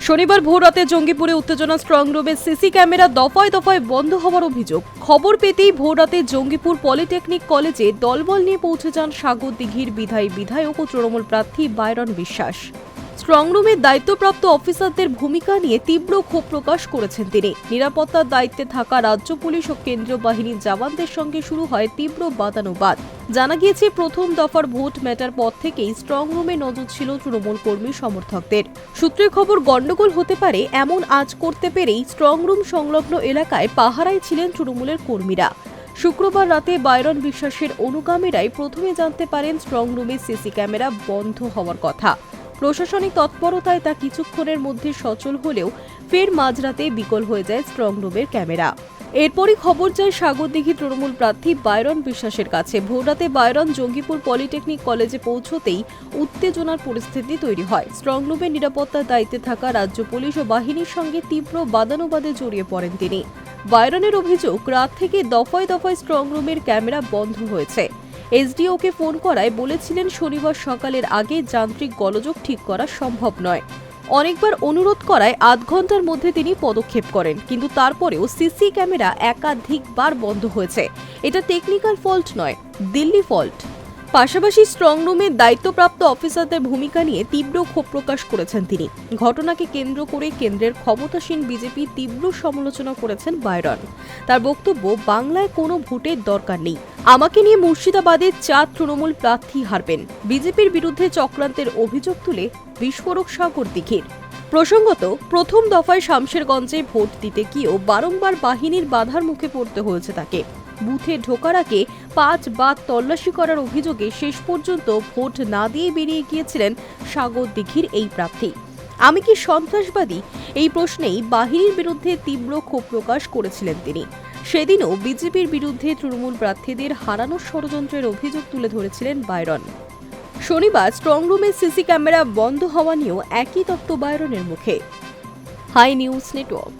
শনিবার ভোররাতে জঙ্গিপুরে উত্তেজনা স্ট্রং রুমের সিসি ক্যামেরা দফায় দফায় বন্ধ হওয়ার অভিযোগ। খবর পেতেই ভোররাতে জঙ্গিপুর পলিটেকনিক কলেজে দলবল নিয়ে পৌঁছে যান সাগরদিঘির বিধায়ক ও তৃণমূল প্রার্থী বাইরন বিশ্বাস। স্ট্রং রুমের দায়িত্বপ্রাপ্ত অফিসারদের ভূমিকা নিয়ে তীব্র ক্ষোভ প্রকাশ করেছেন তিনি। নিরাপত্তার দায়িত্বে থাকা রাজ্য পুলিশ ও কেন্দ্রীয় বাহিনীর জওয়ানদের সঙ্গে শুরু হয় তীব্র বাদানুবাদ। জানা গিয়েছে, প্রথম দফার ভোট মেটার পর থেকেই স্ট্রং রুমে নজর ছিল তৃণমূল কর্মী সমর্থকদের। সূত্রের খবর, গন্ডগোল হতে পারে এমন আজ করতে পেরেই স্ট্রং রুম সংলগ্ন এলাকায় পাহারায় ছিলেন তৃণমূলের কর্মীরা। শুক্রবার রাতে বাইরন বিশ্বাসের অনুগামীরাই প্রথমে জানতে পারেন স্ট্রং রুমে সিসি ক্যামেরা বন্ধ হওয়ার কথা। প্রশাসনিক তৎপরতায় তা কিছুক্ষণের মধ্যে সচল হলেও ফের মাঝরাতে বিকল হয়ে যায় স্ট্রং রুমের ক্যামেরা। এরপরই খবর যায় সাগরদিঘি তৃণমূল প্রার্থী বাইরন বিশ্বাসের কাছে। ভোররাতে বাইরন জঙ্গিপুর পলিটেকনিক কলেজে পৌঁছতেই উত্তেজনার পরিস্থিতি তৈরি হয়। স্ট্রং রুমের নিরাপত্তার দায়িত্বে থাকা রাজ্য পুলিশ ও বাহিনীর সঙ্গে তীব্র বাদানুবাদে জড়িয়ে পড়েন তিনি। বাইরনের অভিযোগ, রাত থেকে দফায় দফায় স্ট্রং রুমের ক্যামেরা বন্ধ হয়েছে। এসডিওকে ফোন করায় বলেছিলেন শনিবার সকালের আগে যান্ত্রিক গোলযোগ ঠিক করা সম্ভব নয়। অনেকবার অনুরোধ করায় আধ ঘন্টার মধ্যে তিনি পদক্ষেপ করেন, কিন্তু তারপরেও সিসি ক্যামেরা একাধিকবার বন্ধ হয়েছে। এটা টেকনিক্যাল ফল্ট নয়, দিল্লি ফল্ট। পাশাপাশি স্ট্রং রুমের দায়িত্বপ্রাপ্ত অফিসারদের ভূমিকা নিয়ে তীব্র ক্ষোভ প্রকাশ করেছেন তিনি। ঘটনাকে কেন্দ্র করে কেন্দ্রের ক্ষমতাসীন বিজেপি তীব্র সমালোচনা করেছেন বাইরন। তার বক্তব্য, বাংলায় কোনো ভোটের দরকার নেই। আমাকে নিয়ে মুর্শিদাবাদের 4 তৃণমূল প্রার্থী হারবেন। বিজেপির বিরুদ্ধে চক্রান্তের অভিযোগ তুলে বিস্ফোরক সাগরদিঘির। প্রসঙ্গত, প্রথম দফায় শামশেরগঞ্জে ভোট দিতে গিয়েও বারংবার বাহিনীর বাধার মুখে পড়তে হয়েছে তাকে। বুথে ঢোকার আগে 5 বার তল্লাশি করার অভিযোগে শেষ পর্যন্ত ভোট না দিয়ে বেরিয়ে গিয়েছিলেন সাগরদিঘির এই প্রার্থী। আমি কি সন্ত্রাসবাদী? এই প্রশ্নেই বাহিনীর বিরুদ্ধে তীব্র ক্ষোভ প্রকাশ করেছিলেন তিনি। সেদিনও বিজেপির বিরুদ্ধে তৃণমূল প্রার্থীদের হারানোর ষড়যন্ত্রের অভিযোগ তুলে ধরেছিলেন বাইরন। শনিবার স্ট্রং রুমের সিসি ক্যামেরা বন্ধ হওয়া নিয়েও একই তত্ত্ব বাইরনের মুখে। Hi news network.